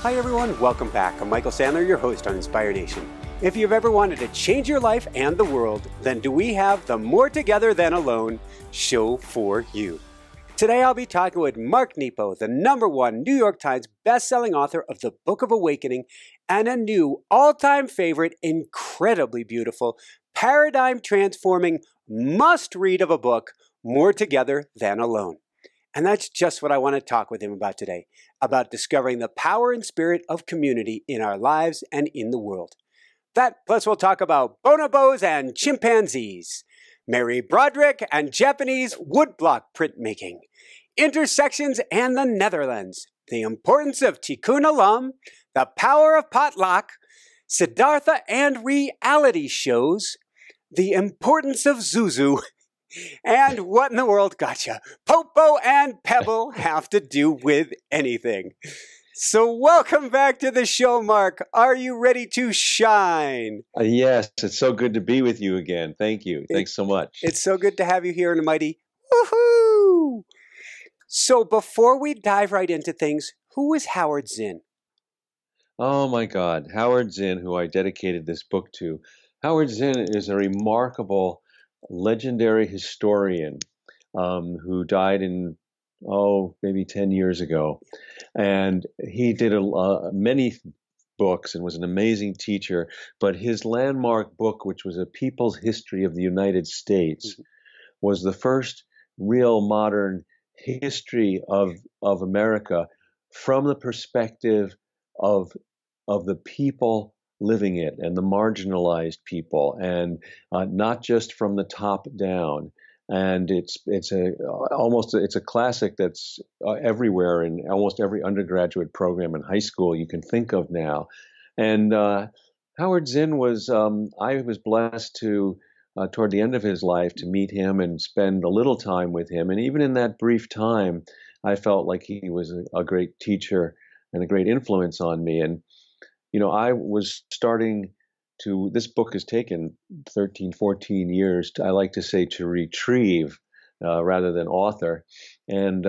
Hi everyone, welcome back. I'm Michael Sandler, your host on Inspire Nation. If you've ever wanted to change your life and the world, then do we have the More Together Than Alone show for you. Today I'll be talking with Mark Nepo, the #1 New York Times bestselling author of The Book of Awakening and a new all-time favorite, incredibly beautiful, paradigm-transforming must-read of a book, More Together Than Alone. And that's just what I want to talk with him about today, about discovering the power and spirit of community in our lives and in the world. That, plus we'll talk about bonobos and chimpanzees, Mary Broderick and Japanese woodblock printmaking, intersections and the Netherlands, the importance of Tikkun Olam, the power of Potlatch, Siddhartha and reality shows, the importance of Zuzu, and what in the world, gotcha, Popo and Pebble have to do with anything. So welcome back to the show, Mark. Are you ready to shine? Yes, it's so good to be with you again. Thank you. Thanks so much. It's so good to have you here in the mighty woohoo! So before we dive right into things, who is Howard Zinn? Oh my God, Howard Zinn, who I dedicated this book to. Howard Zinn is a remarkable, legendary historian who died in, maybe 10 years ago. And he did many books and was an amazing teacher. But his landmark book, which was A People's History of the United States, was the first real modern history of America from the perspective of the people living it and the marginalized people, and not just from the top down. And it's a classic that's everywhere in almost every undergraduate program in high school you can think of now. And Howard Zinn was I was blessed to toward the end of his life to meet him and spend a little time with him. And even in that brief time, I felt like he was a great teacher and a great influence on me. And I was starting to, this book has taken 13, 14 years, I like to say, to retrieve rather than author. And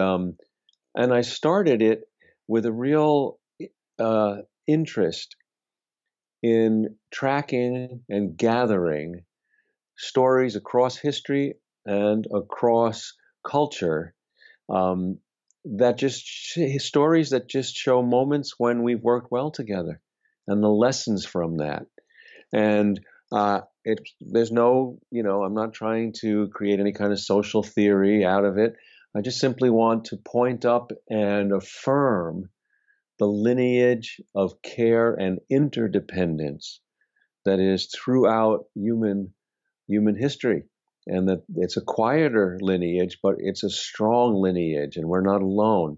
I started it with a real interest in tracking and gathering stories across history and across culture stories that just show moments when we've worked well together and the lessons from that. And there's no, I'm not trying to create any kind of social theory out of it. I just simply want to point up and affirm the lineage of care and interdependence that is throughout human history. And that it's a quieter lineage, but it's a strong lineage, and we're not alone.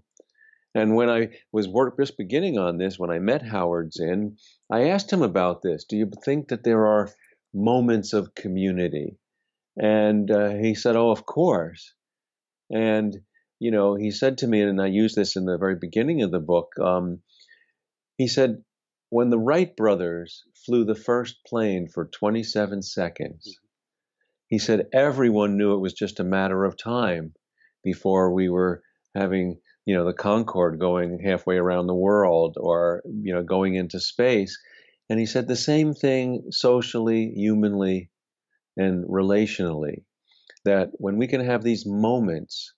And when I was just beginning on this, when I met Howard Zinn, I asked him about this. Do you think that there are moments of community? And he said, oh, of course. And, he said to me, and I used this in the very beginning of the book, he said, when the Wright brothers flew the first plane for 27 seconds, he said everyone knew it was just a matter of time before we were having the Concorde going halfway around the world, or, going into space. And he said the same thing socially, humanly, and relationally, that when we can have these moments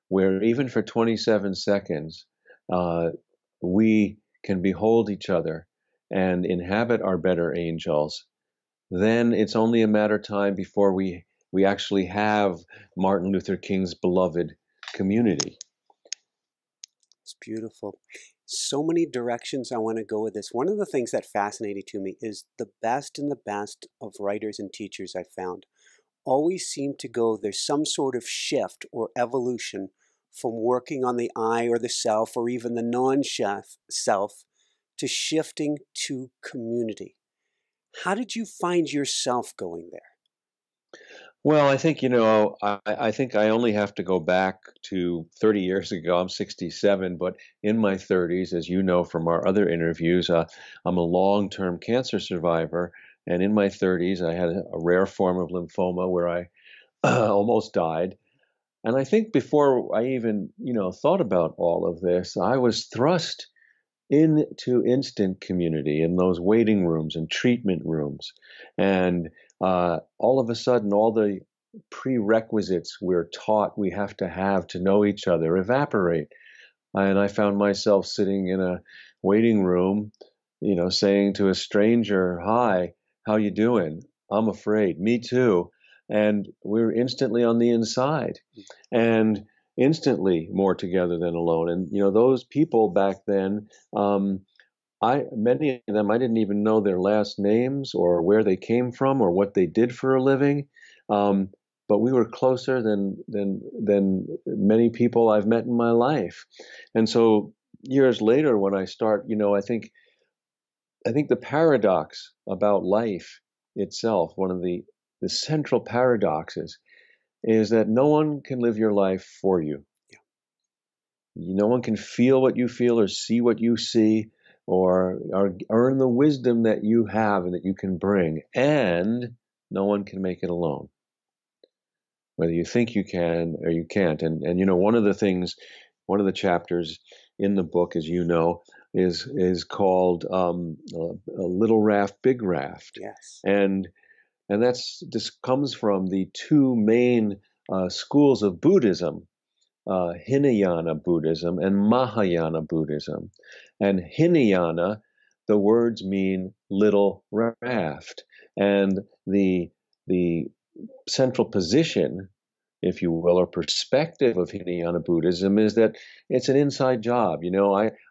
where even for 27 seconds, we can behold each other and inhabit our better angels, then it's only a matter of time before we actually have Martin Luther King's beloved community. It's beautiful. So many directions I want to go with this. One of the things that fascinated to me is the best and the best of writers and teachers I found always seem to go, there's some sort of shift or evolution from working on the I or the self or even the non-self to shifting to community. How did you find yourself going there? Well, I think, I think I only have to go back to 30 years ago. I'm 67, but in my 30s, as you know from our other interviews, I'm a long-term cancer survivor. And in my 30s, I had a rare form of lymphoma where I almost died. And I think before I even, thought about all of this, I was thrust into instant community in those waiting rooms and treatment rooms. And all of a sudden, all the prerequisites we're taught we have to know each other evaporate. And I found myself sitting in a waiting room, saying to a stranger, "Hi, how you doing? I'm afraid." "Me too." And we're instantly on the inside, and instantly more together than alone. And those people back then, many of them, I didn't even know their last names or where they came from or what they did for a living. But we were closer than many people I've met in my life. And so years later, when I start, I think the paradox about life itself, one of the central paradoxes, is that no one can live your life for you. Yeah. No one can feel what you feel or see what you see or earn the wisdom that you have and that you can bring. And no one can make it alone, whether you think you can or you can't. And one of the chapters in the book, as you know, is called a Little Raft, Big Raft. Yes. And this comes from the two main schools of Buddhism, Hinayana Buddhism and Mahayana Buddhism. And Hinayana, the words mean little raft. And the central position, if you will, or perspective of Hinayana Buddhism is that it's an inside job.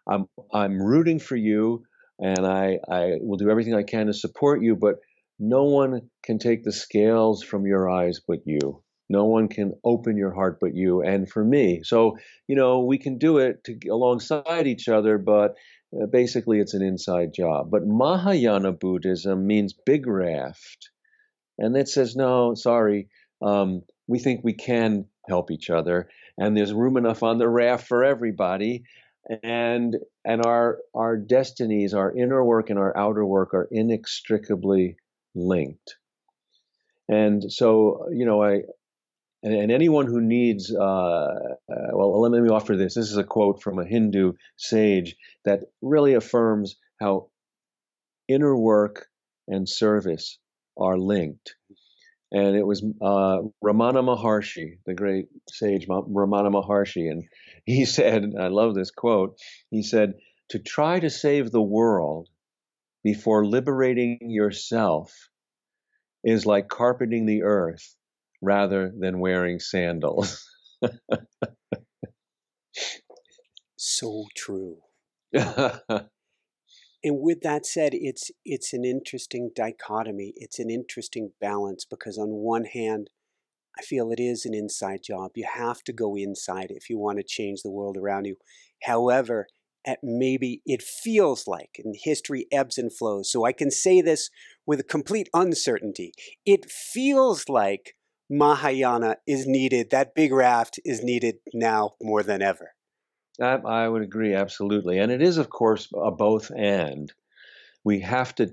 I'm rooting for you, and I will do everything I can to support you, but no one can take the scales from your eyes but you. No one can open your heart but you and for me. So, we can do it alongside each other, but basically it's an inside job. But Mahayana Buddhism means big raft. And it says, no, sorry, we think we can help each other, and there's room enough on the raft for everybody. And our destinies, our inner work and our outer work are inextricably linked. And so, and anyone who needs, let me offer this. This is a quote from a Hindu sage that really affirms how inner work and service are linked. And it was Ramana Maharshi, the great sage Ramana Maharshi. And he said, I love this quote, he said, "To try to save the world before liberating yourself is like carpeting the earth rather than wearing sandals." So true. And with that said, it's an interesting dichotomy. It's an interesting balance, because on one hand, I feel it is an inside job. You have to go inside if you want to change the world around you. However, maybe it feels like, and history ebbs and flows, so I can say this with complete uncertainty, it feels like Mahayana is needed, that big raft is needed now more than ever. I would agree, absolutely. And it is, of course, a both and. We have to,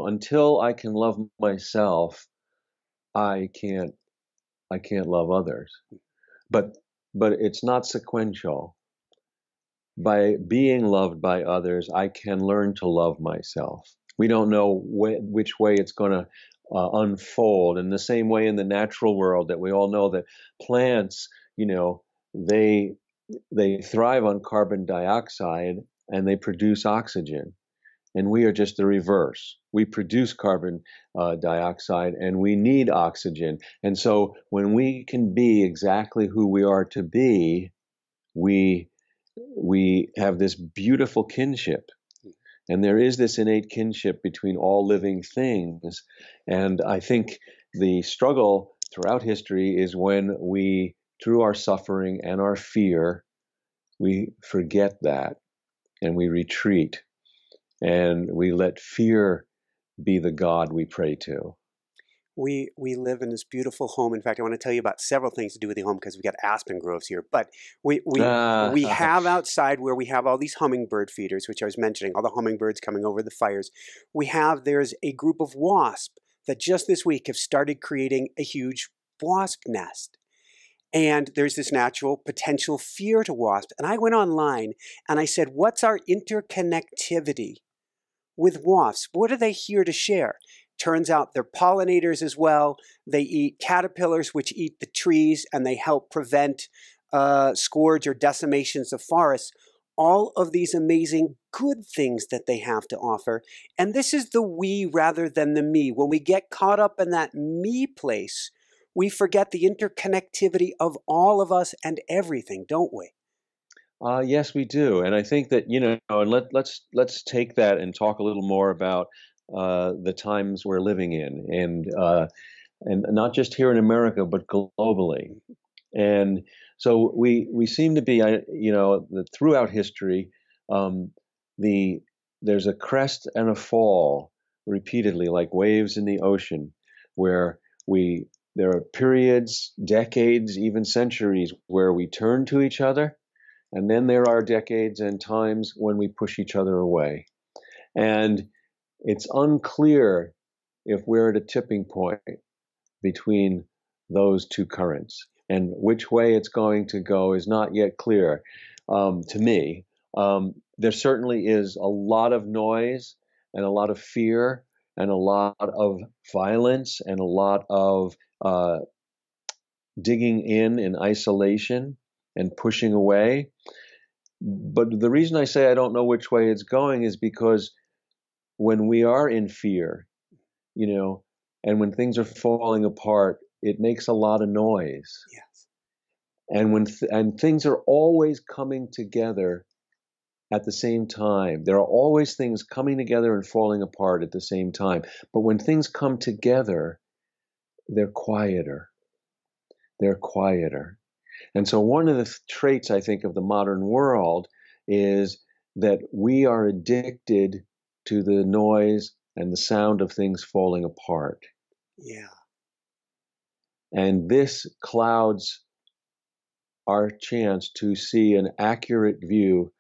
until I can love myself, I can't love others. But it's not sequential. By being loved by others, I can learn to love myself. We don't know which way it's going to unfold. In the same way in the natural world that we all know that plants, they thrive on carbon dioxide and they produce oxygen. And we are just the reverse. We produce carbon dioxide and we need oxygen. And so when we can be exactly who we are to be, we have this beautiful kinship. And there is this innate kinship between all living things. And I think the struggle throughout history is when we, through our suffering and our fear, we forget that and we retreat and we let fear be the God we pray to. We live in this beautiful home. In fact, I want to tell you about several things to do with the home, because we've got aspen groves here. But we have outside, where we have all these hummingbird feeders, which I was mentioning, all the hummingbirds coming over the fires. There's a group of wasps that just this week have started creating a huge wasp nest. And there's this natural potential fear to wasps. And I went online and I said, what's our interconnectivity with wasps? What are they here to share? Turns out they're pollinators as well. They eat caterpillars, which eat the trees, and they help prevent scourge or decimations of forests. All of these amazing good things that they have to offer. And this is the we rather than the me. When we get caught up in that me place, we forget the interconnectivity of all of us and everything, don't we? Yes, we do, and I think that and let's take that and talk a little more about the times we're living in, and not just here in America, but globally. And so we seem to be, throughout history, um, there's a crest and a fall repeatedly, like waves in the ocean, where there are periods, decades, even centuries, where we turn to each other. And then there are decades and times when we push each other away. And it's unclear if we're at a tipping point between those two currents. And which way it's going to go is not yet clear to me. There certainly is a lot of noise and a lot of fear and a lot of violence and a lot of digging in isolation and pushing away. But the reason I say I don't know which way it's going is because when we are in fear, and when things are falling apart, it makes a lot of noise. Yes. And things are always coming together at the same time. There are always things coming together and falling apart at the same time. But when things come together, they're quieter. They're quieter. And so one of the traits, I think, of the modern world is that we are addicted to the noise and the sound of things falling apart. Yeah. And this clouds our chance to see an accurate view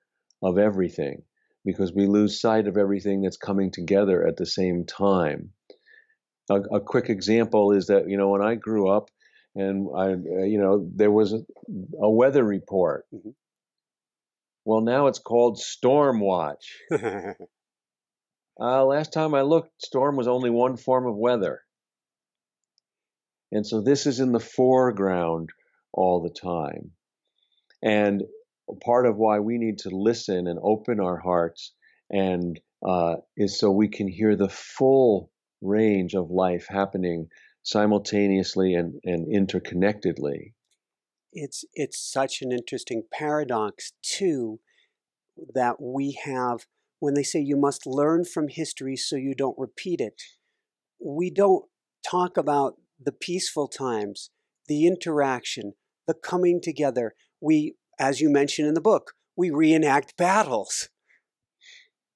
of everything, because we lose sight of everything that's coming together at the same time. A quick example is that, when I grew up, and there was a weather report. Mm-hmm. Well, now it's called Storm Watch. Last time I looked, storm was only one form of weather. And so this is in the foreground all the time. And part of why we need to listen and open our hearts and is so we can hear the full range of life happening simultaneously and interconnectedly. It's such an interesting paradox, too, that we have when they say you must learn from history so you don't repeat it. We don't talk about the peaceful times, the interaction, the coming together. We, as you mentioned in the book, we reenact battles.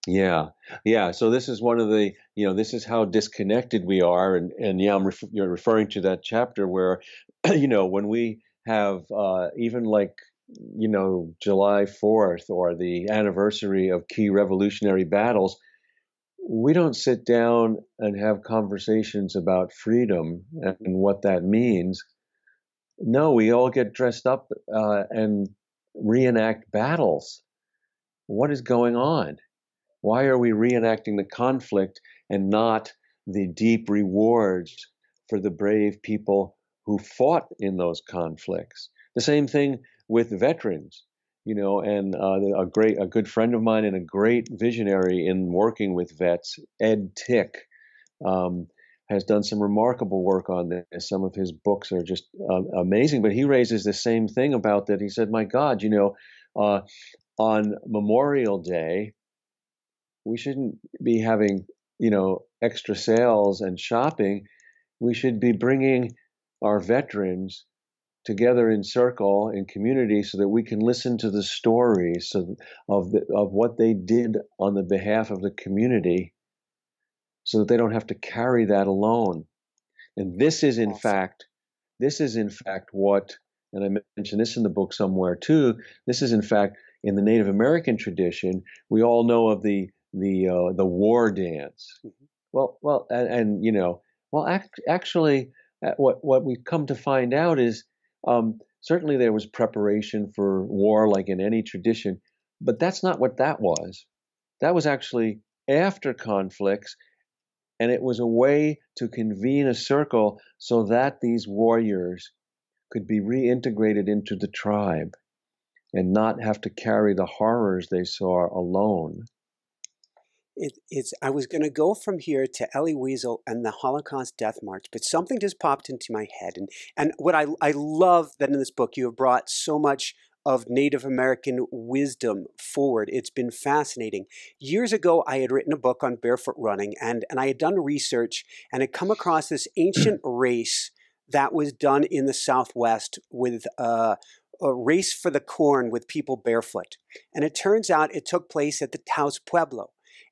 Yeah. So this is one of the, this is how disconnected we are. And yeah, you're referring to that chapter where, when we have even like, July 4th or the anniversary of key revolutionary battles, we don't sit down and have conversations about freedom and what that means. No, we all get dressed up and reenact battles. What is going on? Why are we reenacting the conflict and not the deep rewards for the brave people who fought in those conflicts? The same thing with veterans, and a good friend of mine and a great visionary in working with vets, Ed Tick, has done some remarkable work on this. Some of his books are just amazing, but he raises the same thing about that. He said, my God, on Memorial Day, we shouldn't be having, extra sales and shopping. We should be bringing our veterans together in circle in community so that we can listen to the stories of what they did on the behalf of the community, so that they don't have to carry that alone. And this is in fact what, and I mentioned this in the book somewhere too. This is in fact in the Native American tradition. We all know of the war dance. Actually, what we've come to find out is certainly there was preparation for war like in any tradition, but that's not what that was. That was actually after conflicts, and it was a way to convene a circle so that these warriors could be reintegrated into the tribe and not have to carry the horrors they saw alone. I was going to go from here to Elie Wiesel and the Holocaust Death March, but something just popped into my head. And what I love that in this book you have brought so much of Native American wisdom forward. It's been fascinating. Years ago, I had written a book on barefoot running, and I had done research and had come across this ancient race that was done in the Southwest with a race for the corn with people barefoot. And it turns out it took place at the Taos Pueblo.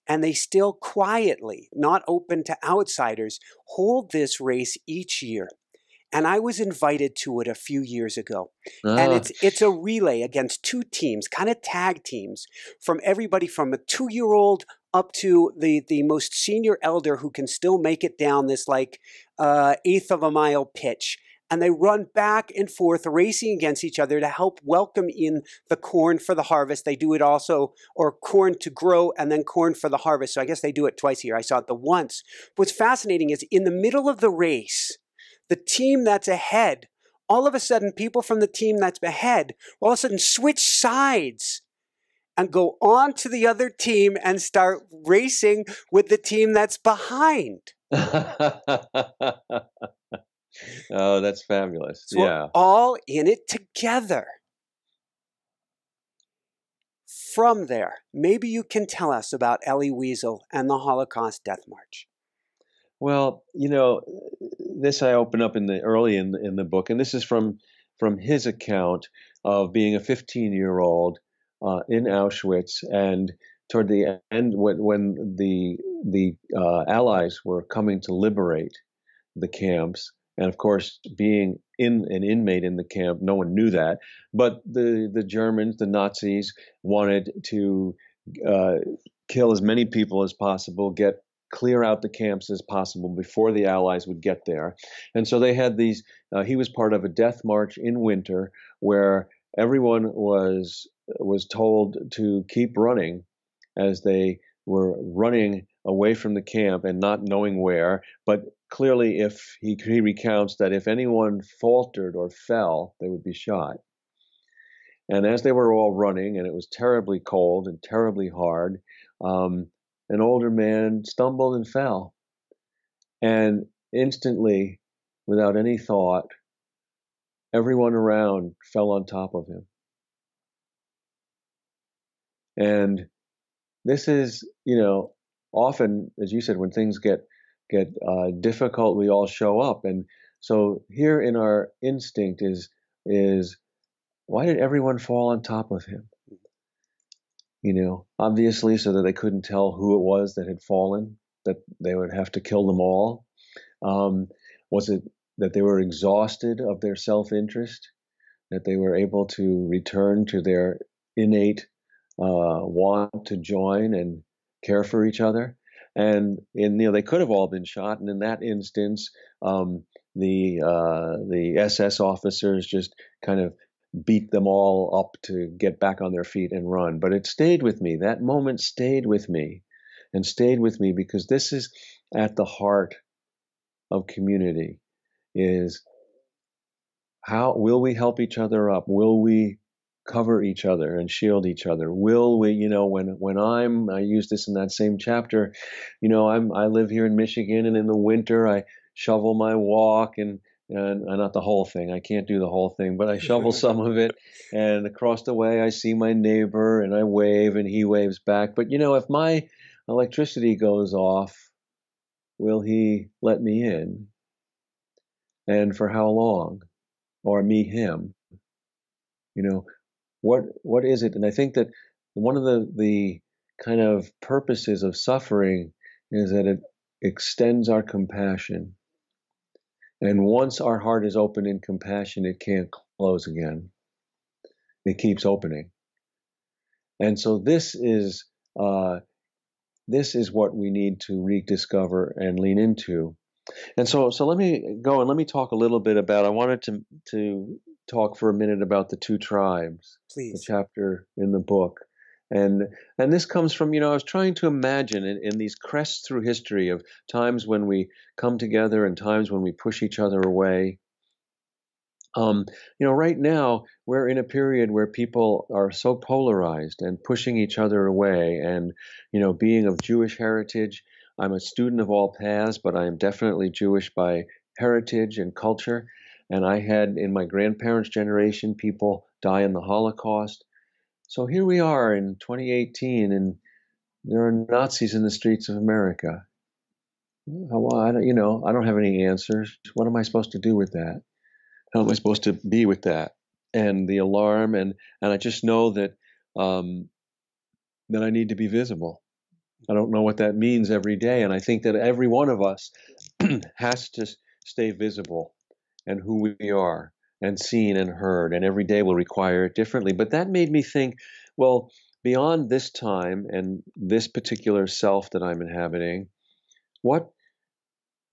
And they still quietly, not open to outsiders, hold this race each year. And I was invited to it a few years ago. And it's a relay against two teams, kind of tag teams, from everybody from a 2-year-old up to the most senior elder who can still make it down this like eighth of a mile pitch. And they run back and forth, racing against each other to help welcome in the corn for the harvest. They do it also, or corn to grow and then corn for the harvest. So I guess they do it twice a year. I saw it the once. What's fascinating is in the middle of the race, the team that's ahead, all of a sudden people from the team that's ahead all of a sudden switch sides and go on to the other team and start racing with the team that's behind. Oh, that's fabulous. So yeah. We're all in it together. From there, maybe you can tell us about Elie Wiesel and the Holocaust Death March. Well, this I open up early in the book, and this is from his account of being a 15-year-old in Auschwitz, and toward the end, when the Allies were coming to liberate the camps. And of course, being an inmate in the camp, no one knew that. But the Germans, the Nazis, wanted to kill as many people as possible, clear out the camps as possible before the Allies would get there. And so they had these. He was part of a death march in winter where everyone was told to keep running as they were running away from the camp and not knowing where. But clearly, if he recounts that if anyone faltered or fell, they would be shot. And as they were all running, and it was terribly cold and terribly hard, an older man stumbled and fell. And instantly, without any thought, everyone around fell on top of him. And this is, often, as you said, when things get difficult, we all show up. And so here in our instinct is why did everyone fall on top of him? Obviously, so that they couldn't tell who it was that had fallen, that they would have to kill them all. Was it that they were exhausted of their self-interest, that they were able to return to their innate want to join and care for each other? And they could have all been shot, and in that instance, the SS officers just kind of beat them all up to get back on their feet and run. But it stayed with me. That moment stayed with me, and stayed with me because this is at the heart of community: is how will we help each other up? Will we cover each other and shield each other? Will we, when I use this in that same chapter, I live here in Michigan, and in the winter I shovel my walk and not the whole thing. I can't do the whole thing, but I shovel some of it. And across the way, I see my neighbor and I wave and he waves back. But if my electricity goes off, will he let me in? And for how long? Or me, him? What is it? And I think that one of the kind of purposes of suffering is that it extends our compassion. And once our heart is open in compassion, it can't close again. It keeps opening. And so this is what we need to rediscover and lean into. And so let me go and let me talk a little bit about. I wanted to talk for a minute about the two tribes, the Please. chapter in the book. And this comes from, I was trying to imagine in these crests through history of times when we come together and times when we push each other away. Right now we're in a period where people are so polarized and pushing each other away. And, being of Jewish heritage, I'm a student of all paths, but I am definitely Jewish by heritage and culture. And I had in my grandparents' generation people die in the Holocaust. So here we are in 2018, and there are Nazis in the streets of America. Well, I don't have any answers. What am I supposed to do with that? How am I supposed to be with that? And the alarm, and I just know that that I need to be visible. I don't know what that means every day, and I think that every one of us has to stay visible and who we are and seen and heard, and every day will require it differently. But that made me think, well, beyond this time and this particular self that I'm inhabiting, what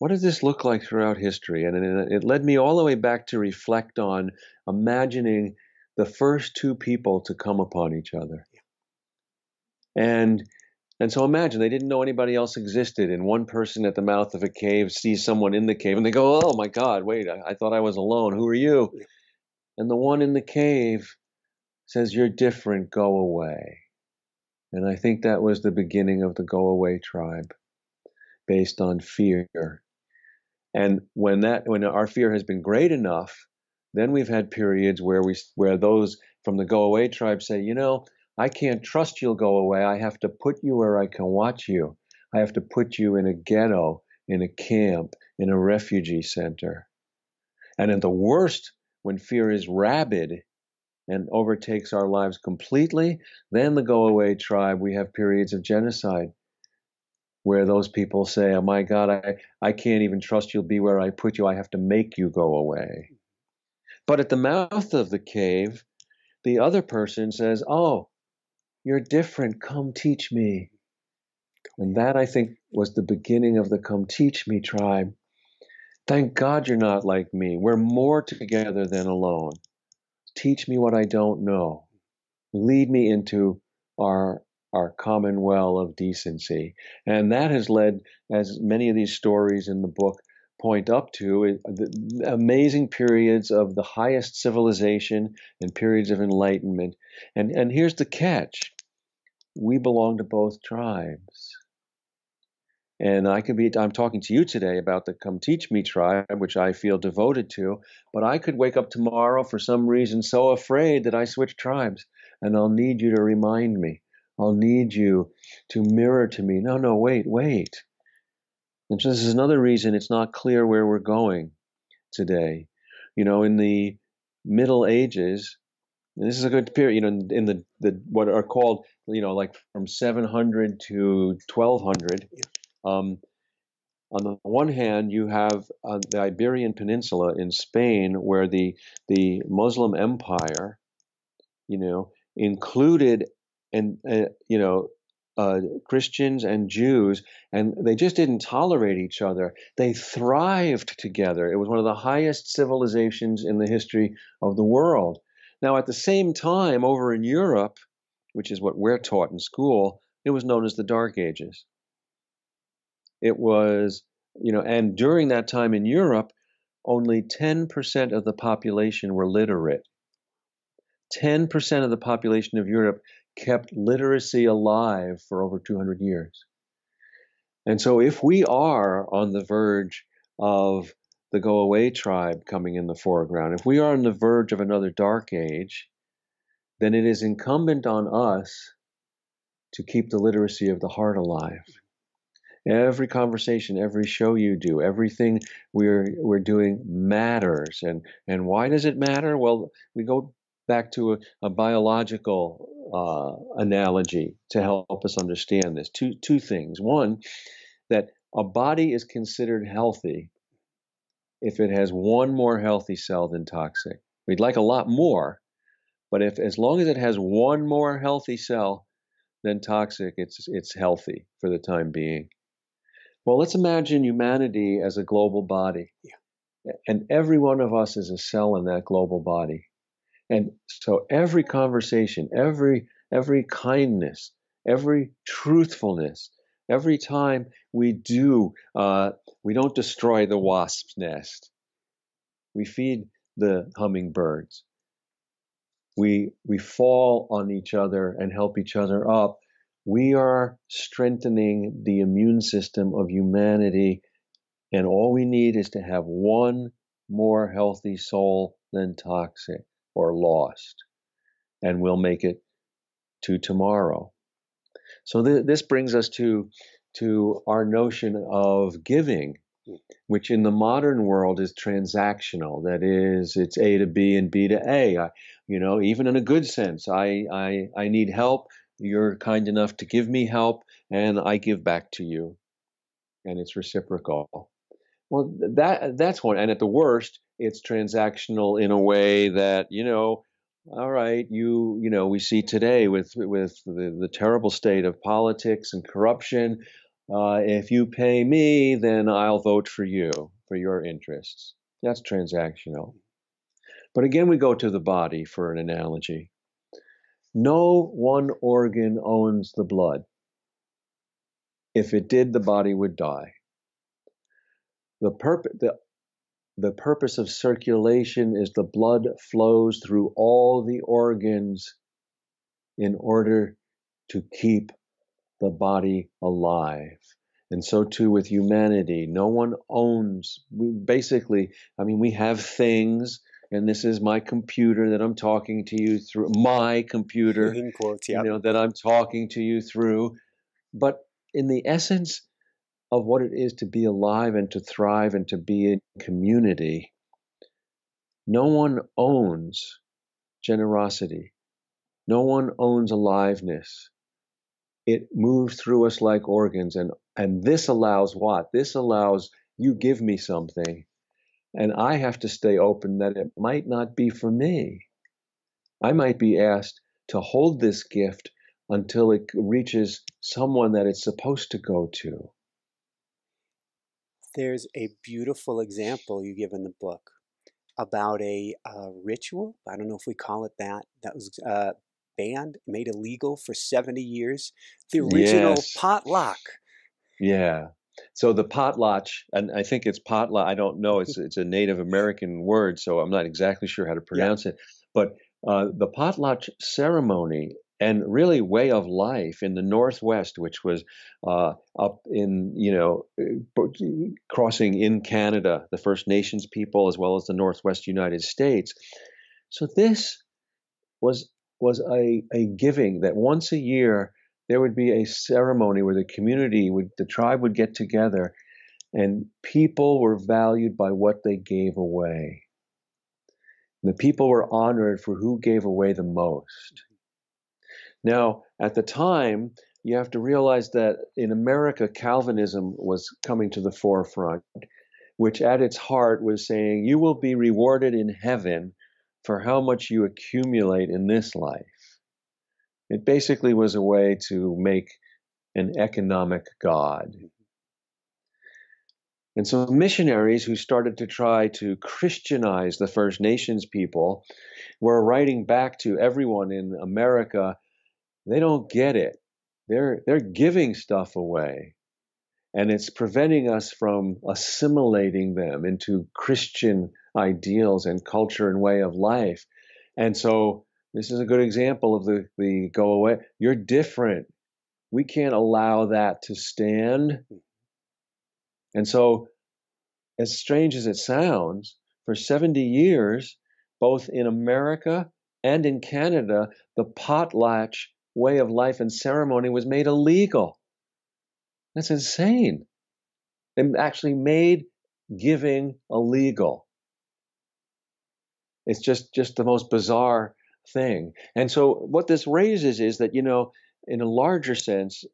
does this look like throughout history? And it led me all the way back to reflect on imagining the first two people to come upon each other. And so imagine they didn't know anybody else existed, and one person at the mouth of a cave sees someone in the cave, and they go, "Oh my God, wait, I thought I was alone. Who are you?" And the one in the cave says, "You're different, go away." And I think that was the beginning of the Go Away tribe, based on fear. And when our fear has been great enough, then we've had periods where those from the Go Away tribe say, I can't trust you'll go away. I have to put you where I can watch you. I have to put you in a ghetto, in a camp, in a refugee center. And at the worst, when fear is rabid and overtakes our lives completely, then the Go Away tribe, we have periods of genocide where those people say, "Oh my God, I can't even trust you'll be where I put you. I have to make you go away." But at the mouth of the cave, the other person says, "Oh, you're different. Come teach me." And that, I think, was the beginning of the Come Teach Me tribe. Thank God you're not like me. We're more together than alone. Teach me what I don't know. Lead me into our common well of decency. And that has led, as many of these stories in the book point up to, the amazing periods of the highest civilization and periods of enlightenment. And here's the catch. We belong to both tribes. And I'm talking to you today about the Come Teach Me tribe, which I feel devoted to, but I could wake up tomorrow for some reason so afraid that I switch tribes, and I'll need you to remind me. I'll need you to mirror to me. No, wait. And so this is another reason it's not clear where we're going today. In the Middle Ages, and this is a good period, in the what are called, like from 700 to 1200. On the one hand, you have the Iberian Peninsula in Spain, where the Muslim Empire, included Christians and Jews, and they just didn't tolerate each other. They thrived together. It was one of the highest civilizations in the history of the world. Now, at the same time, over in Europe, which is what we're taught in school, it was known as the Dark Ages. It was, and during that time in Europe, only 10% of the population were literate. 10% of the population of Europe kept literacy alive for over 200 years. And so if we are on the verge of the Go Away tribe coming in the foreground, if we are on the verge of another dark age, then it is incumbent on us to keep the literacy of the heart alive. Every conversation, every show you do, everything we're doing matters. And why does it matter? Well, we go back to a biological analogy to help us understand this. Two things. One, that a body is considered healthy if it has one more healthy cell than toxic. We'd like a lot more, but as long as it has one more healthy cell than toxic, it's healthy for the time being. Well, let's imagine humanity as a global body. Yeah. And every one of us is a cell in that global body. And so every conversation, every kindness, every truthfulness, every time we don't destroy the wasp's nest. We feed the hummingbirds. We fall on each other and help each other up. We are strengthening the immune system of humanity, and all we need is to have one more healthy soul than toxic or lost, and we'll make it to tomorrow. So this brings us to our notion of giving, which in the modern world is transactional. That is, it's A to B and B to A. Even in a good sense, I need help. You're kind enough to give me help, and I give back to you, and it's reciprocal. Well, that's one. And at the worst, it's transactional in a way that, all right, we see today with the terrible state of politics and corruption. If you pay me, then I'll vote for you, for your interests. That's transactional. But again, we go to the body for an analogy. No one organ owns the blood. If it did, the body would die. The purpose of circulation is the blood flows through all the organs in order to keep the body alive. And so too with humanity. No one owns, we have things, and this is my computer that I'm talking to you through, my computer, in quotes, yep. that I'm talking to you through. But in the essence of what it is to be alive and to thrive and to be in community, no one owns generosity. No one owns aliveness. It moves through us like organs. And this allows what? This allows you give me something, and I have to stay open that it might not be for me. I might be asked to hold this gift until it reaches someone that it's supposed to go to. There's a beautiful example you give in the book about a ritual. I don't know if we call it that. That was banned, made illegal for 70 years. The original potluck. Yeah. So the potlatch, and I think it's potlatch. I don't know. It's a Native American word, so I'm not exactly sure how to pronounce it. But the potlatch ceremony and really way of life in the Northwest, which was up in, crossing in Canada, the First Nations people, as well as the Northwest United States. So this was a giving that once a year there would be a ceremony where the tribe would get together, and people were valued by what they gave away. The people were honored for who gave away the most. Now, at the time, you have to realize that in America, Calvinism was coming to the forefront, which at its heart was saying, you will be rewarded in heaven for how much you accumulate in this life. It basically was a way to make an economic God. And so missionaries who started to try to Christianize the First Nations people were writing back to everyone in America, they don't get it. They're giving stuff away. And it's preventing us from assimilating them into Christian ideals and culture and way of life. And so this is a good example of the go away. You're different. We can't allow that to stand. And so, as strange as it sounds, for 70 years, both in America and in Canada, the potlatch way of life and ceremony was made illegal. That's insane. They actually made giving illegal. It's just the most bizarre thing. And so what this raises is that, in a larger sense,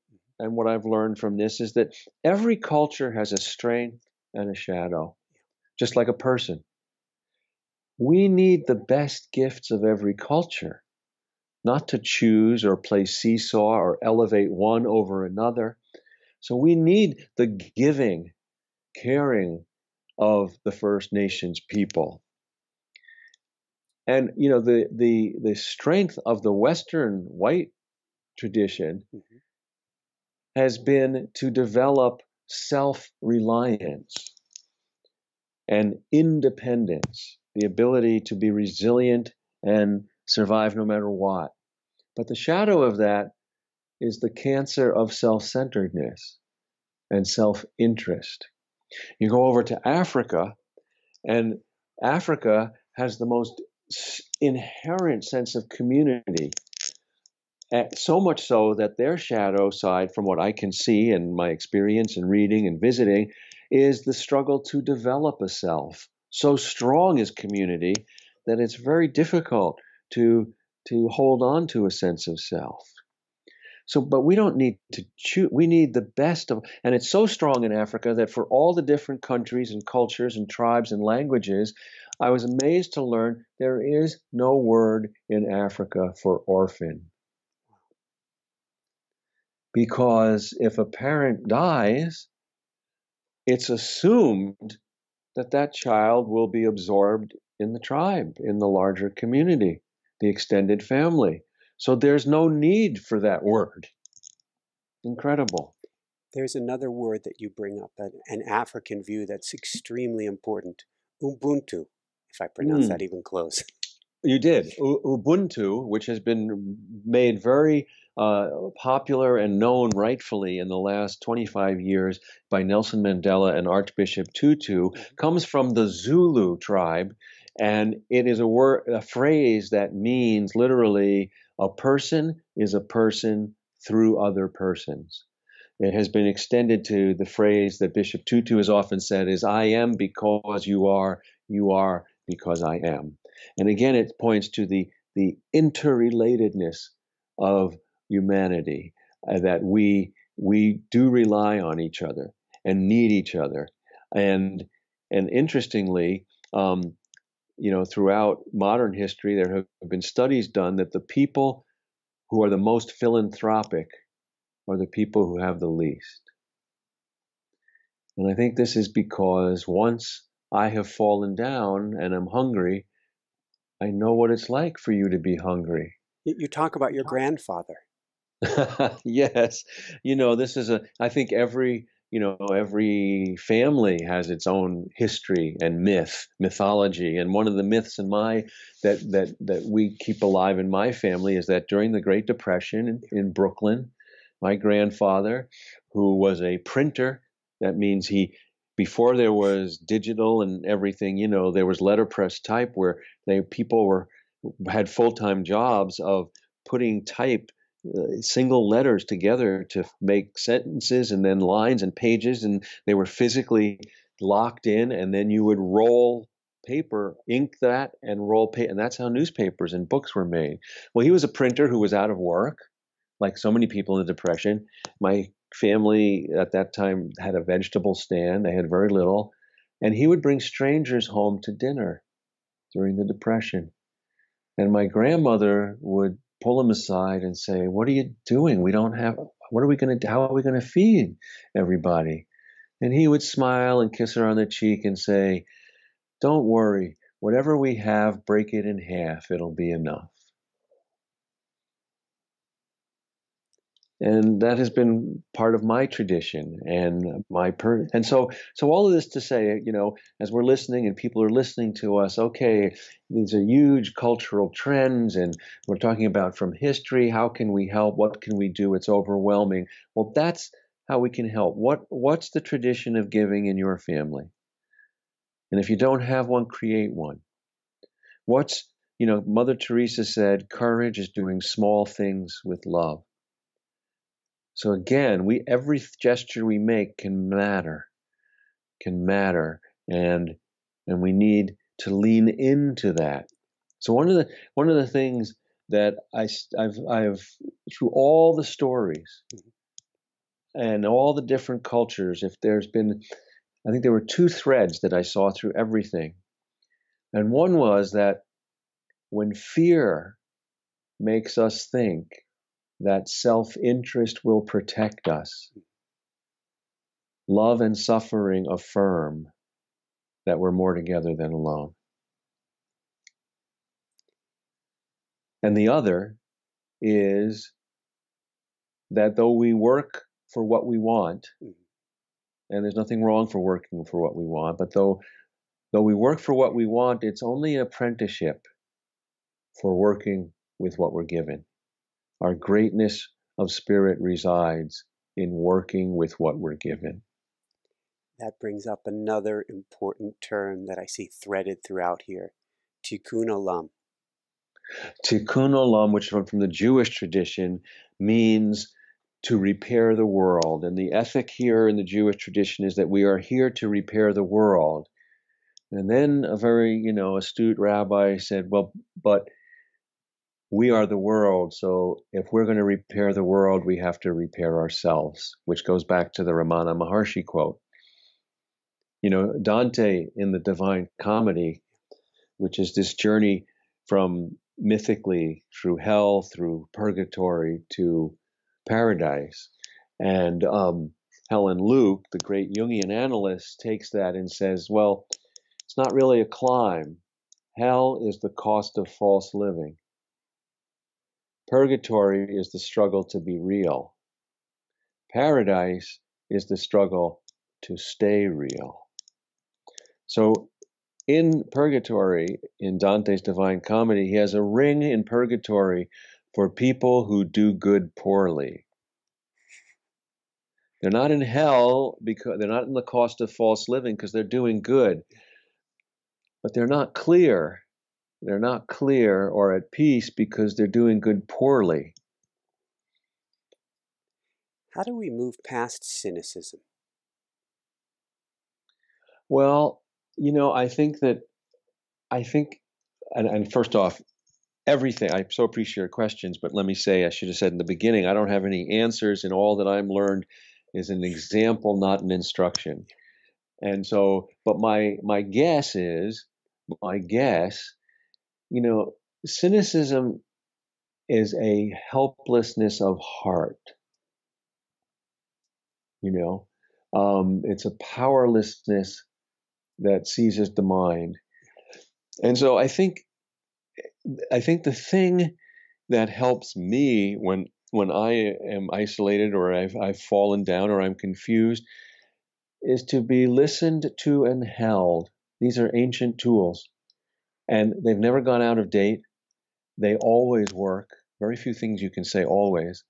and what I've learned from this is that every culture has a strength and a shadow, just like a person. We need the best gifts of every culture, not to choose or play seesaw or elevate one over another. So we need the giving, caring, of the First Nations people. And the strength of the Western white tradition has been to develop self-reliance and independence, the ability to be resilient and survive no matter what. But the shadow of that is the cancer of self-centeredness and self-interest. You go over to Africa, and Africa has the most inherent sense of community. So much so that their shadow side, from what I can see and my experience in reading and visiting, is the struggle to develop a self. So strong is community that it's very difficult to hold on to a sense of self. So, but we don't need to choose. We need the best of, and it's so strong in Africa that for all the different countries and cultures and tribes and languages, I was amazed to learn there is no word in Africa for orphan. Because if a parent dies, it's assumed that that child will be absorbed in the tribe, in the larger community, the extended family. So there's no need for that word. Incredible. There's another word that you bring up, an African view that's extremely important, Ubuntu, if I pronounce that even close. You did. Ubuntu, which has been made very popular and known rightfully in the last 25 years by Nelson Mandela and Archbishop Tutu, comes from the Zulu tribe, and it is a phrase that means literally a person is a person through other persons. It has been extended to the phrase that Bishop Tutu has often said is, I am because you are because I am. And again, it points to the interrelatedness of humanity, that we do rely on each other and need each other. And interestingly, throughout modern history, there have been studies done that the people who are the most philanthropic are the people who have the least. And I think this is because once I have fallen down and I'm hungry, I know what it's like for you to be hungry. You talk about your grandfather. Yes. This is I think every family has its own history and mythology. And one of the myths that we keep alive in my family is that during the Great Depression in Brooklyn, my grandfather, who was a printer, that means before there was digital and everything, there was letterpress type where people had full-time jobs of putting type single letters together to make sentences and then lines and pages, and they were physically locked in, and then you would roll paper, ink that, and roll paper, and that's how newspapers and books were made. Well, he was a printer who was out of work, like so many people in the Depression. My family at that time had a vegetable stand. They had very little. And he would bring strangers home to dinner during the Depression. And my grandmother would pull him aside and say, what are you doing? What are we going to do? How are we going to feed everybody? And he would smile and kiss her on the cheek and say, don't worry. Whatever we have, break it in half. It'll be enough. And that has been part of my tradition and and so all of this to say, as we're listening and people are listening to us, okay, these are huge cultural trends and we're talking about from history, how can we help? What can we do? It's overwhelming. Well, that's how we can help. What's the tradition of giving in your family? And if you don't have one, create one. Mother Teresa said, courage is doing small things with love. So again, every gesture we make can matter, and we need to lean into that. So one of the things that I've through all the stories and all the different cultures, I think there were two threads that I saw through everything, and one was that when fear makes us think that self-interest will protect us, love and suffering affirm that we're more together than alone. And the other is that though we work for what we want, and there's nothing wrong for working for what we want, but though we work for what we want, it's only an apprenticeship for working with what we're given. Our greatness of spirit resides in working with what we're given. That brings up another important term that I see threaded throughout here, tikkun olam. Tikkun olam, which is from the Jewish tradition, means to repair the world. And the ethic here in the Jewish tradition is that we are here to repair the world. And then a very, astute rabbi said, well, but we are the world. So if we're going to repair the world, we have to repair ourselves, which goes back to the Ramana Maharshi quote. Dante in the Divine Comedy, which is this journey from mythically through hell, through purgatory to paradise. And Helen Luke, the great Jungian analyst, takes that and says, well, it's not really a climb. Hell is the cost of false living. Purgatory is the struggle to be real. Paradise is the struggle to stay real. So in Purgatory, in Dante's Divine Comedy, he has a ring in Purgatory for people who do good poorly. They're not in hell because they're not in the cost of false living because they're doing good. But they're not clear. They're not clear or at peace because they're doing good poorly. How do we move past cynicism? Well, I think, and first off, everything, I so appreciate your questions, but let me say, I should have said in the beginning, I don't have any answers, and all that I've learned is an example, not an instruction. And so, but my guess, cynicism is a helplessness of heart. It's a powerlessness that seizes the mind. And so I think the thing that helps me when I am isolated or I've fallen down or I'm confused is to be listened to and held. These are ancient tools, and they've never gone out of date. They always work. Very few things you can say always.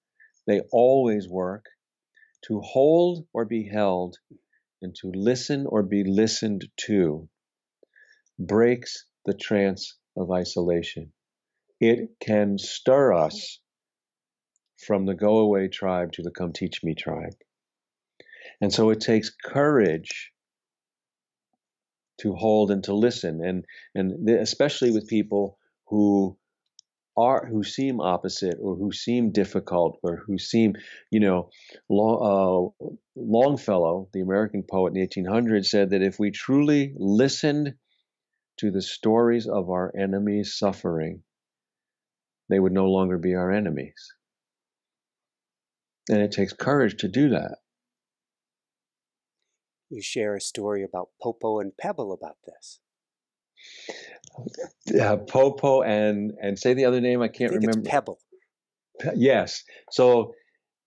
They always work. To hold or be held and to listen or be listened to breaks the trance of isolation. It can stir us from the go away tribe to the come teach me tribe. And so it takes courage to hold and to listen, and especially with people who seem opposite or who seem difficult or who seem, Longfellow, the American poet in the 1800s, said that if we truly listened to the stories of our enemies' suffering, they would no longer be our enemies. And it takes courage to do that. You share a story about Popo and Pebble about this. Popo and say the other name, I can't remember. It's Pebble. Yes. So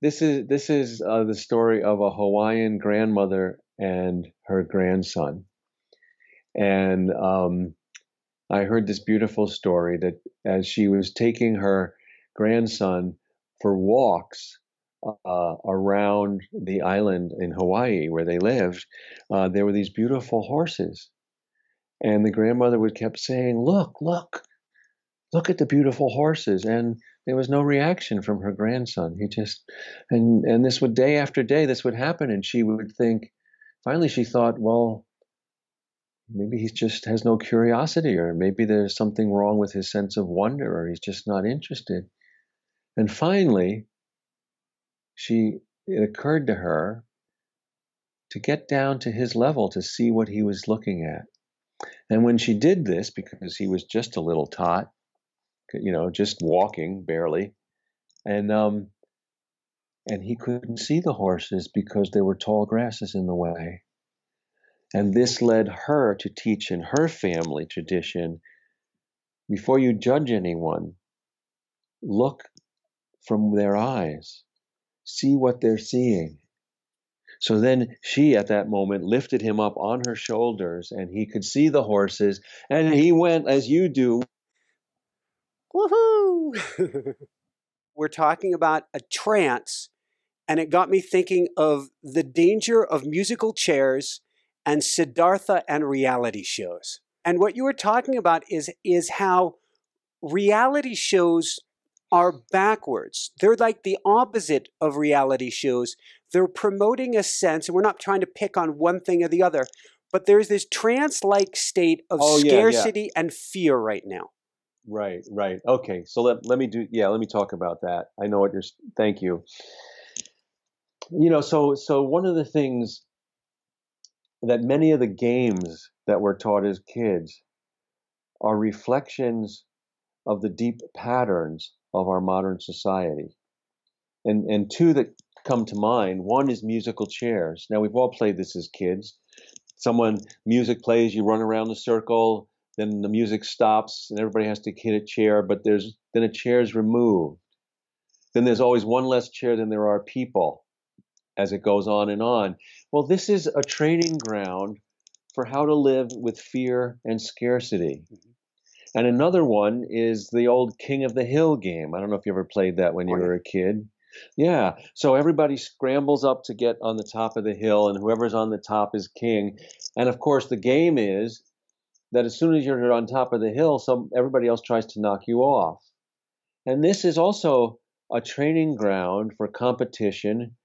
this is the story of a Hawaiian grandmother and her grandson. And I heard this beautiful story that as she was taking her grandson for walks around the island in Hawaii where they lived, there were these beautiful horses. And the grandmother would kept saying, look at the beautiful horses. And there was no reaction from her grandson. He just, and this would, day after day, this would happen. And she would think, finally she thought, well, maybe he just has no curiosity, or maybe there's something wrong with his sense of wonder, or he's just not interested. And finally, it occurred to her to get down to his level to see what he was looking at. And when she did this, because he was just a little tot, just walking barely, and he couldn't see the horses because there were tall grasses in the way. And this led her to teach in her family tradition, before you judge anyone, look from their eyes, see what they're seeing. So then she, at that moment, lifted him up on her shoulders, and he could see the horses, and he went, as you do. Woohoo! We're talking about a trance, and it got me thinking of the danger of musical chairs and Siddhartha and reality shows. And what you were talking about is how reality shows are backwards. They're like the opposite of reality shows. They're promoting a sense, and we're not trying to pick on one thing or the other, but there's this trance-like state of scarcity and fear right now. Right. Okay, so let me talk about that. I know what you're, thank you. So one of the things that many of the games that were taught as kids are reflections of the deep patterns of our modern society. And two that come to mind, one is musical chairs. Now, we've all played this as kids. Music plays, you run around the circle, then the music stops and everybody has to hit a chair, but then a chair is removed. Then there's always one less chair than there are people as it goes on and on. Well, this is a training ground for how to live with fear and scarcity. Mm-hmm. And another one is the old King of the Hill game. I don't know if you ever played that when you were a kid. Yeah. So everybody scrambles up to get on the top of the hill, and whoever's on the top is king. And of course, the game is that as soon as you're on top of the hill, everybody else tries to knock you off. And this is also a training ground for competition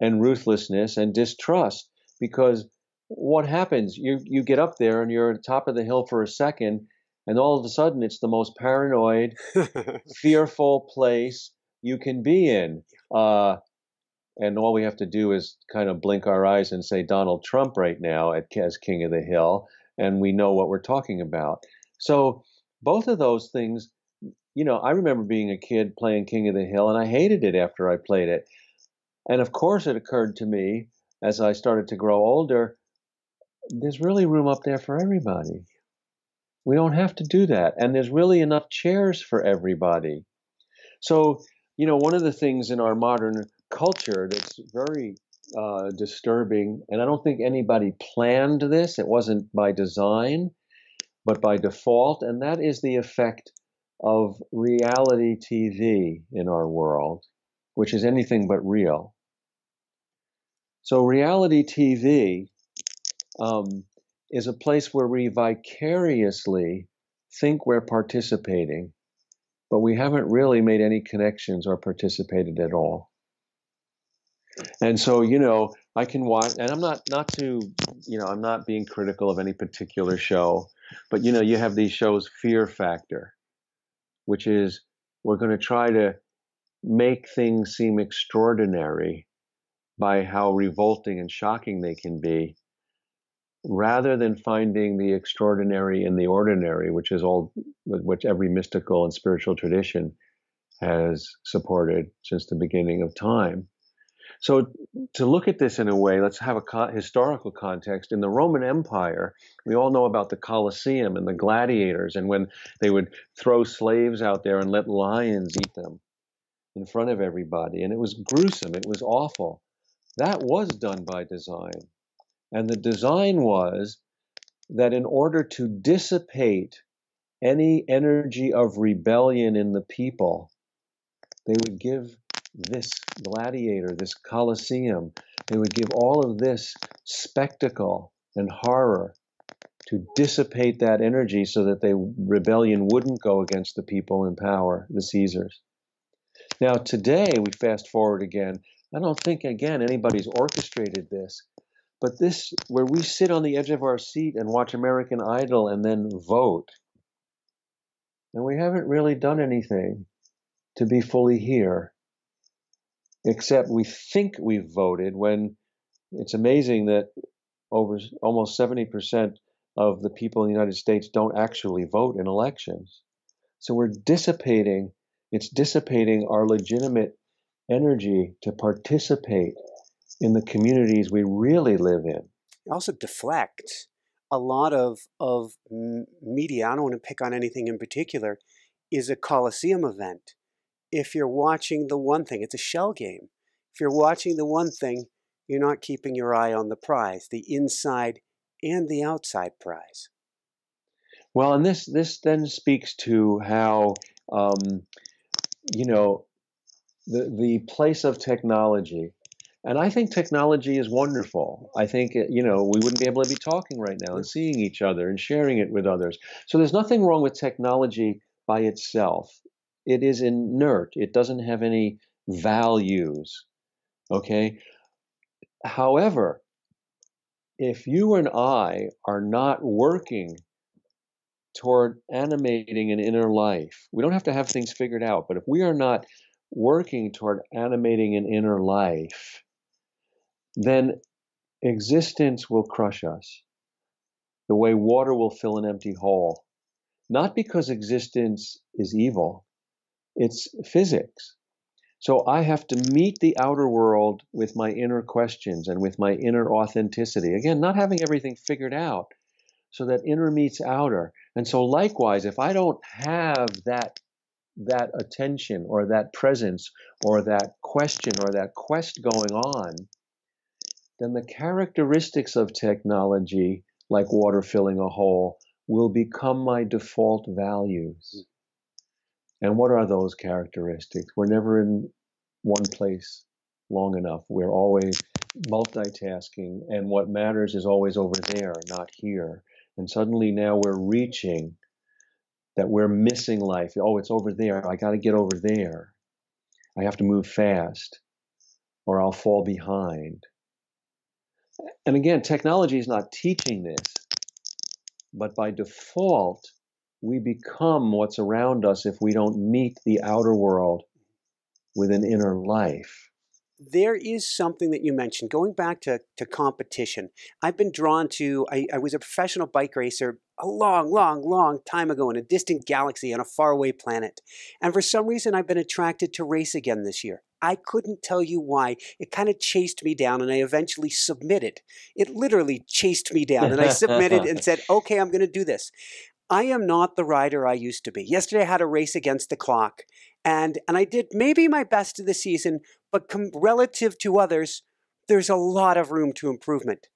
and ruthlessness and distrust, because what happens? You get up there and you're on top of the hill for a second, and all of a sudden it's the most paranoid, fearful place you can be in. And all we have to do is kind of blink our eyes and say Donald Trump right now as King of the Hill, and we know what we're talking about. So both of those things, I remember being a kid playing King of the Hill, and I hated it after I played it. And of course, it occurred to me as I started to grow older, there's really room up there for everybody. We don't have to do that. And there's really enough chairs for everybody. So, one of the things in our modern culture that's very disturbing, and I don't think anybody planned this, it wasn't by design, but by default, and that is the effect of reality TV in our world, which is anything but real. So reality TV is a place where we vicariously think we're participating, but we haven't really made any connections or participated at all. And so, I can watch, and I'm I'm not being critical of any particular show, but you have these shows, Fear Factor, which is we're going to try to make things seem extraordinary by how revolting and shocking they can be, rather than finding the extraordinary in the ordinary, which every mystical and spiritual tradition has supported since the beginning of time. So to look at this in a way, let's have a historical context. In the Roman Empire, we all know about the Colosseum and the gladiators, and when they would throw slaves out there and let lions eat them in front of everybody. And it was gruesome. It was awful. That was done by design. And the design was that in order to dissipate any energy of rebellion in the people, they would give this gladiator, this Colosseum, they would give all of this spectacle and horror to dissipate that energy so that rebellion wouldn't go against the people in power, the Caesars. Now today, we fast forward again, I don't think, again, anybody's orchestrated this, but this, where we sit on the edge of our seat and watch American Idol and then vote, and we haven't really done anything to be fully here, except we think we've voted, when it's amazing that over almost 70% of the people in the United States don't actually vote in elections. So it's dissipating our legitimate energy to participate in the communities we really live in. It also deflects a lot of media. I don't want to pick on anything in particular. Is a Coliseum event. If you're watching the one thing, it's a shell game. If you're watching the one thing, you're not keeping your eye on the prize, the inside and the outside prize. Well, and this then speaks to how you know the place of technology. And I think technology is wonderful. I think, we wouldn't be able to be talking right now and seeing each other and sharing it with others. So there's nothing wrong with technology by itself. It is inert. It doesn't have any values. Okay. However, if you and I are not working toward animating an inner life, we don't have to have things figured out, but if we are not working toward animating an inner life, then existence will crush us the way water will fill an empty hole. Not because existence is evil, it's physics. So I have to meet the outer world with my inner questions and with my inner authenticity. Again, not having everything figured out, so that inner meets outer. And so likewise, if I don't have that attention or that presence or that question or that quest going on, then the characteristics of technology, like water filling a hole, will become my default values. And what are those characteristics? We're never in one place long enough. We're always multitasking, and what matters is always over there, not here. And suddenly now we're reaching that we're missing life. Oh, it's over there. I got to get over there. I have to move fast, or I'll fall behind. And again, technology is not teaching this, but by default, we become what's around us if we don't meet the outer world with an inner life. There is something that you mentioned, going back to competition. I've been drawn to, I was a professional bike racer a long, long, long time ago in a distant galaxy on a faraway planet. And for some reason, I've been attracted to race again this year. I couldn't tell you why. It kind of chased me down, and I eventually submitted. It literally chased me down, and I submitted and said, okay, I'm going to do this. I am not the rider I used to be. Yesterday I had a race against the clock, and I did maybe my best of the season, but relative to others, there's a lot of room to improvement.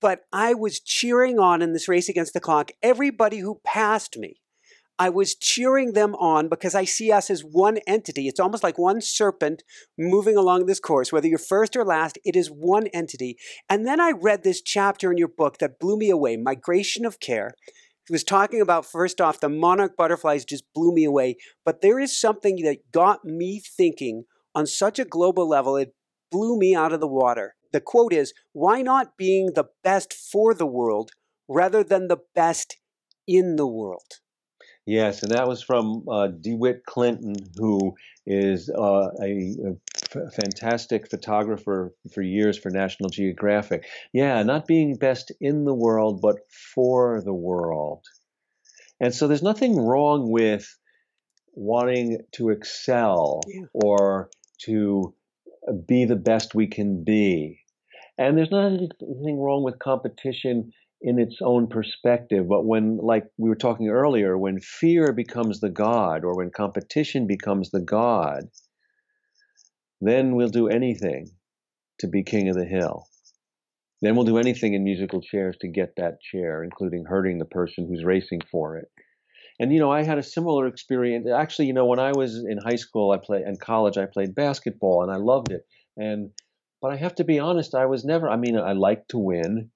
But I was cheering on in this race against the clock everybody who passed me. I was cheering them on because I see us as one entity. It's almost like one serpent moving along this course. Whether you're first or last, it is one entity. And then I read this chapter in your book that blew me away, Migration of Care. It was talking about, first off, the monarch butterflies just blew me away. But there is something that got me thinking on such a global level, it blew me out of the water. The quote is, why not being the best for the world rather than the best in the world? Yes, and that was from DeWitt Clinton, who is a fantastic photographer for years for National Geographic. Yeah, not being best in the world, but for the world. And so there's nothing wrong with wanting to excel or to be the best we can be. And there's not anything wrong with competition in its own perspective. But when, like we were talking earlier, when fear becomes the god or when competition becomes the god, then we'll do anything to be king of the hill. Then we'll do anything in musical chairs to get that chair, including hurting the person who's racing for it. And, I had a similar experience. Actually, when I was in high school, and college, I played basketball and I loved it. But I have to be honest, I was never, I liked to win,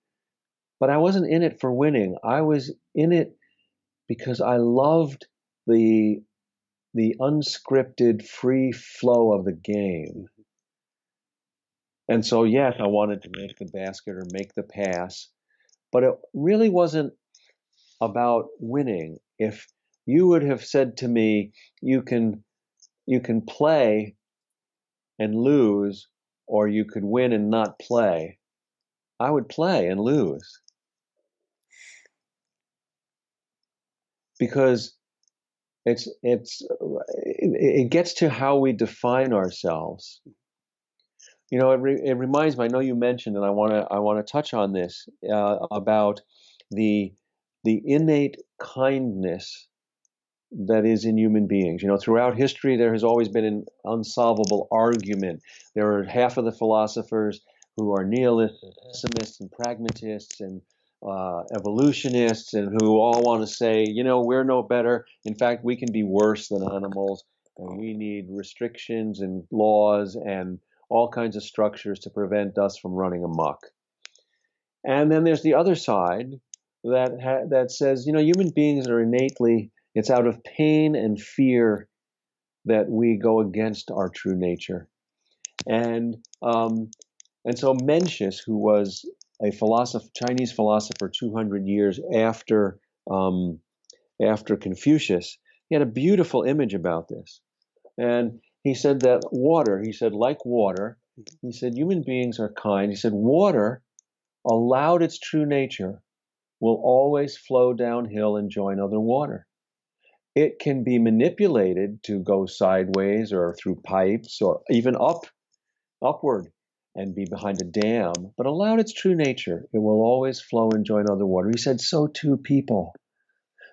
but I wasn't in it for winning. I was in it because I loved the unscripted free flow of the game. And so, yes, I wanted to make the basket or make the pass, but it really wasn't about winning. If you would have said to me, you can play and lose, or you could win and not play, I would play and lose. Because it gets to how we define ourselves. it reminds me. I know you mentioned, and I want to touch on this about the innate kindness that is in human beings. Throughout history, there has always been an unsolvable argument. There are half of the philosophers who are nihilists, and pessimists, and pragmatists, and evolutionists, and who all want to say, we're no better. In fact, we can be worse than animals, and we need restrictions and laws and all kinds of structures to prevent us from running amok. And then there's the other side that says, human beings are innately, it's out of pain and fear that we go against our true nature. And so Mencius, who was a Chinese philosopher 200 years after Confucius, he had a beautiful image about this. And he said that like water, he said, human beings are kind. He said, water, allowed its true nature, will always flow downhill and join other water. It can be manipulated to go sideways or through pipes or even upward and be behind a dam, but allowed its true nature, it will always flow and join other water. He said, so too people.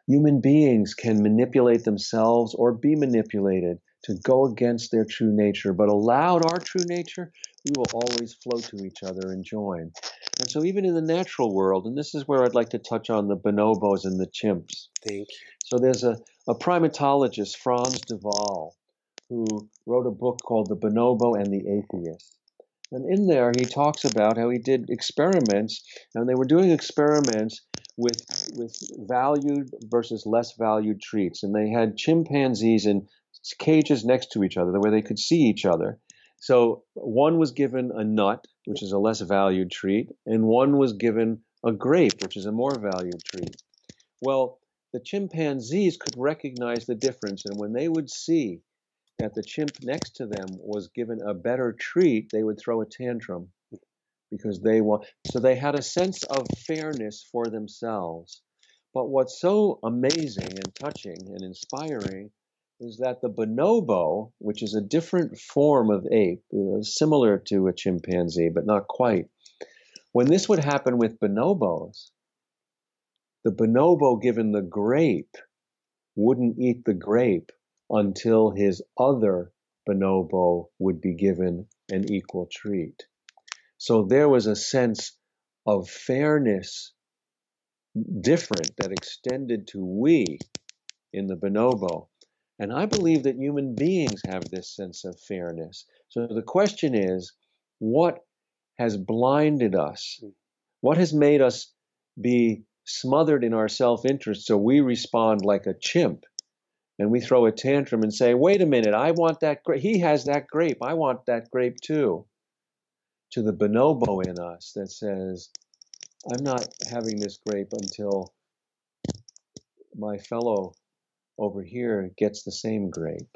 Human beings can manipulate themselves or be manipulated to go against their true nature, but allowed our true nature, we will always flow to each other and join. And so even in the natural world, and this is where I'd like to touch on the bonobos and the chimps. Thank you. So there's a primatologist, Franz de Waal, who wrote a book called The Bonobo and the Atheist. And in there, he talks about how he did experiments, and they were doing experiments with valued versus less valued treats. And they had chimpanzees in cages next to each other where they could see each other. So one was given a nut, which is a less valued treat, and one was given a grape, which is a more valued treat. Well, the chimpanzees could recognize the difference, and when they would see that the chimp next to them was given a better treat, they would throw a tantrum because so they had a sense of fairness for themselves. But what's so amazing and touching and inspiring is that the bonobo, which is a different form of ape, similar to a chimpanzee, but not quite. When this would happen with bonobos, the bonobo given the grape wouldn't eat the grape until his other bonobo would be given an equal treat. So there was a sense of fairness different that extended to we in the bonobo. And I believe that human beings have this sense of fairness. So the question is, what has blinded us? What has made us be smothered in our self-interest so we respond like a chimp? And we throw a tantrum and say, wait a minute, I want that grape. He has that grape. I want that grape too. To the bonobo in us that says, I'm not having this grape until my fellow over here gets the same grape.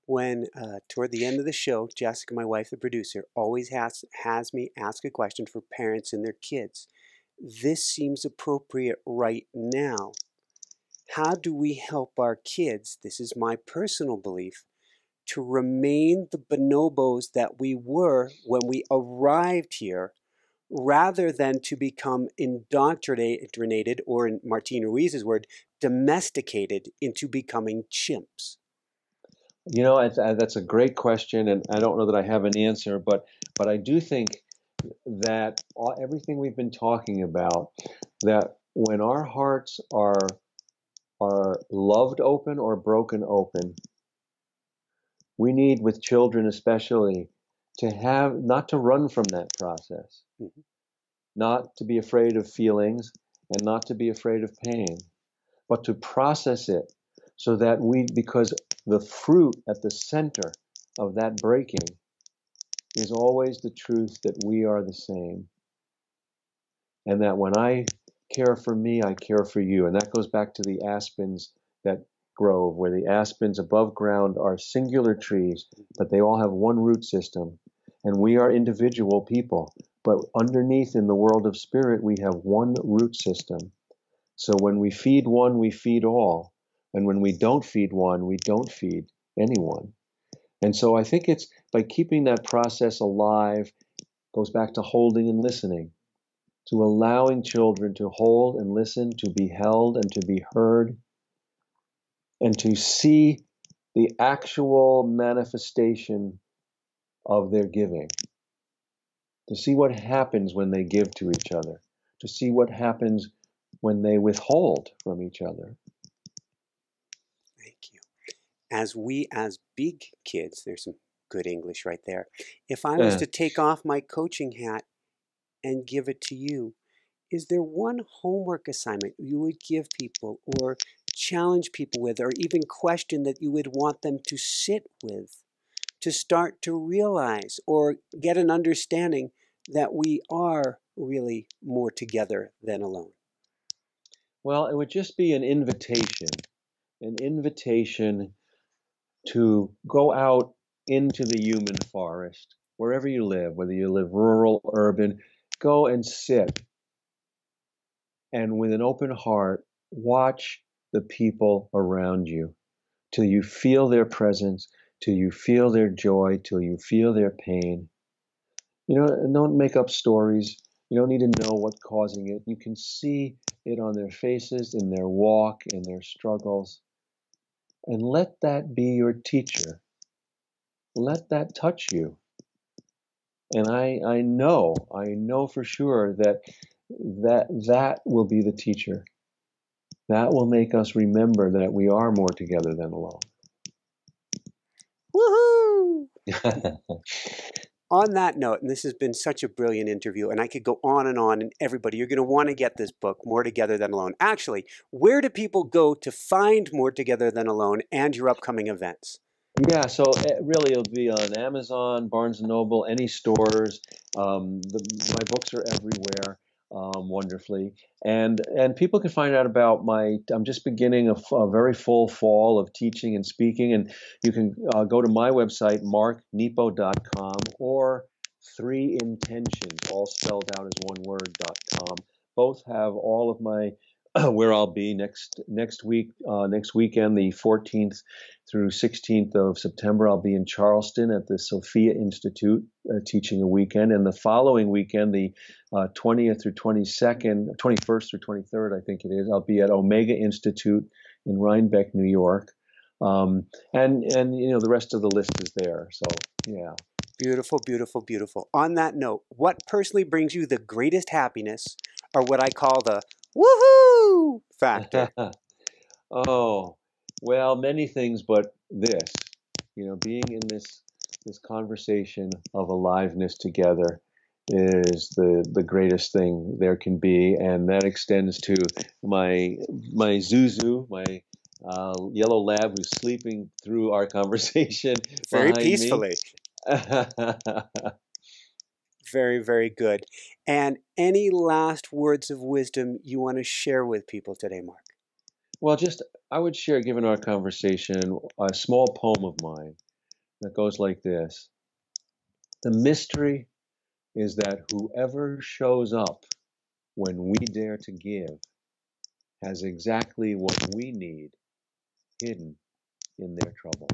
When toward the end of the show, Jessica, my wife, the producer, always has me ask a question for parents and their kids. This seems appropriate right now. How do we help our kids, this is my personal belief, to remain the bonobos that we were when we arrived here, rather than to become indoctrinated, or in Martin Ruiz's word, domesticated into becoming chimps? That's a great question, and I don't know that I have an answer, but I do think that everything we've been talking about, that when our hearts are loved open or broken open, we need, with children especially, to have, not to run from that process, not to be afraid of feelings and not to be afraid of pain, but to process it so that because the fruit at the center of that breaking is always the truth that we are the same. And that when I care for me, I care for you. And that goes back to the aspens that grove, where the aspens above ground are singular trees, but they all have one root system. And we are individual people, but underneath in the world of spirit, we have one root system. So when we feed one, we feed all. And when we don't feed one, we don't feed anyone. And so I think it's by keeping that process alive, goes back to holding and listening, to allowing children to hold and listen, to be held and to be heard, and to see the actual manifestation of their giving, to see what happens when they give to each other, to see what happens when they withhold from each other. Thank you. As big kids, there's some good English right there. If I was to take off my coaching hat and give it to you, is there one homework assignment you would give people or challenge people with, or even question that you would want them to sit with to start to realize or get an understanding that we are really more together than alone? Well, it would just be an invitation to go out into the human forest, wherever you live, whether you live rural, urban, go and sit and with an open heart, watch the people around you till you feel their presence, till you feel their joy, till you feel their pain. You know, don't make up stories. You don't need to know what's causing it. You can see it on their faces, in their walk, in their struggles. And let that be your teacher. Let that touch you. And I know for sure that will be the teacher. That will make us remember that we are more together than alone. Woohoo! On that note, and this has been such a brilliant interview, and I could go on, and everybody, you're going to want to get this book, More Together Than Alone. Actually, where do people go to find More Together Than Alone and your upcoming events? Yeah, so really it'll be on Amazon, Barnes & Noble, any stores. My books are everywhere, wonderfully. And people can find out about I'm just beginning a very full fall of teaching and speaking. And you can go to my website, marknepo.com, or 3intentions, all spelled out as one word.com. Both have all of my where I'll be next weekend, the 14th through 16th of September. I'll be in Charleston at the Sophia Institute teaching a weekend, and the following weekend, the 20th through 22nd, 21st through 23rd, I think it is, I'll be at Omega Institute in Rhinebeck, New York, and you know the rest of the list is there. So yeah. Beautiful, beautiful, beautiful. On that note, what personally brings you the greatest happiness, or what I call the woohoo factor? Oh, well, many things, but this, you know, being in this conversation of aliveness together is the greatest thing there can be, and that extends to my Zuzu, my yellow lab, who's sleeping through our conversation Very behind peacefully. me. Very, very good. And any last words of wisdom you want to share with people today, Mark? Well, I would share, given our conversation, a small poem of mine that goes like this. The mystery is that whoever shows up when we dare to give has exactly what we need hidden in their trouble.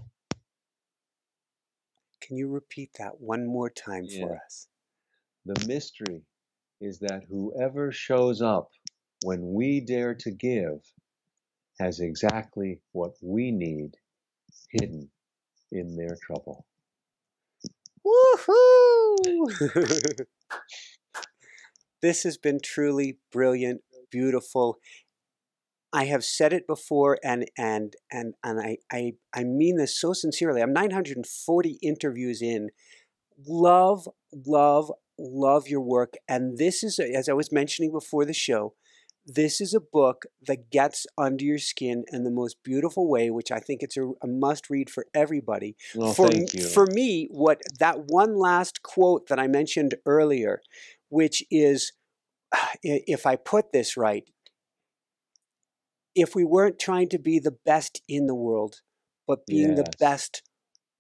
Can you repeat that one more time for Yeah. us? The mystery is that whoever shows up when we dare to give has exactly what we need hidden in their trouble. Woohoo! This has been truly brilliant, beautiful. I have said it before, and I mean this so sincerely. I'm 940 interviews in. Love, love, love your work. And this is, as I was mentioning before the show, this is a book that gets under your skin in the most beautiful way, which I think it's a must read for everybody. Well, For, thank you. for me, what that one last quote that I mentioned earlier, which is, if I put this right, if we weren't trying to be the best in the world, but being the Yes. best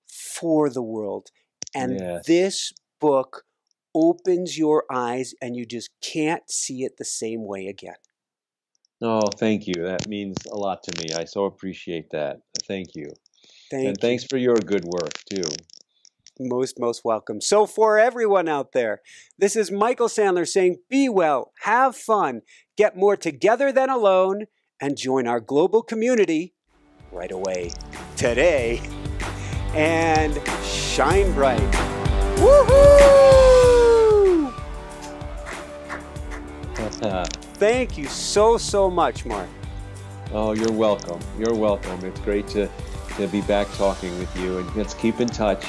for the world. And Yes. this book opens your eyes and you just can't see it the same way again. Oh, thank you. That means a lot to me. I so appreciate that. Thank you. Thanks for your good work, too. Most welcome. So for everyone out there, this is Michael Sandler saying, be well, have fun, get more together than alone, and join our global community right away, today, and shine bright. Woohoo! Thank you so much, Mark. Oh, you're welcome. You're welcome. It's great to be back talking with you, and let's keep in touch.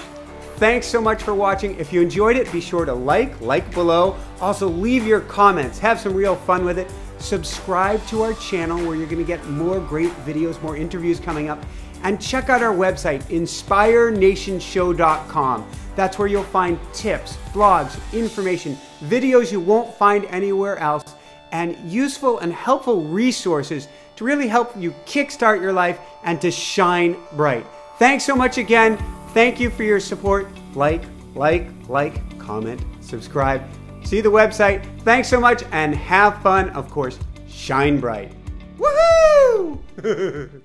Thanks so much for watching. If you enjoyed it, be sure to like below. Also, leave your comments. Have some real fun with it. Subscribe to our channel where you're going to get more great videos, more interviews coming up. And check out our website, inspirenationshow.com. That's where you'll find tips, blogs, information, videos you won't find anywhere else, and useful and helpful resources to really help you kickstart your life and to shine bright. Thanks so much again. Thank you for your support. Like, comment, subscribe. See the website. Thanks so much and have fun. Of course, shine bright. Woohoo!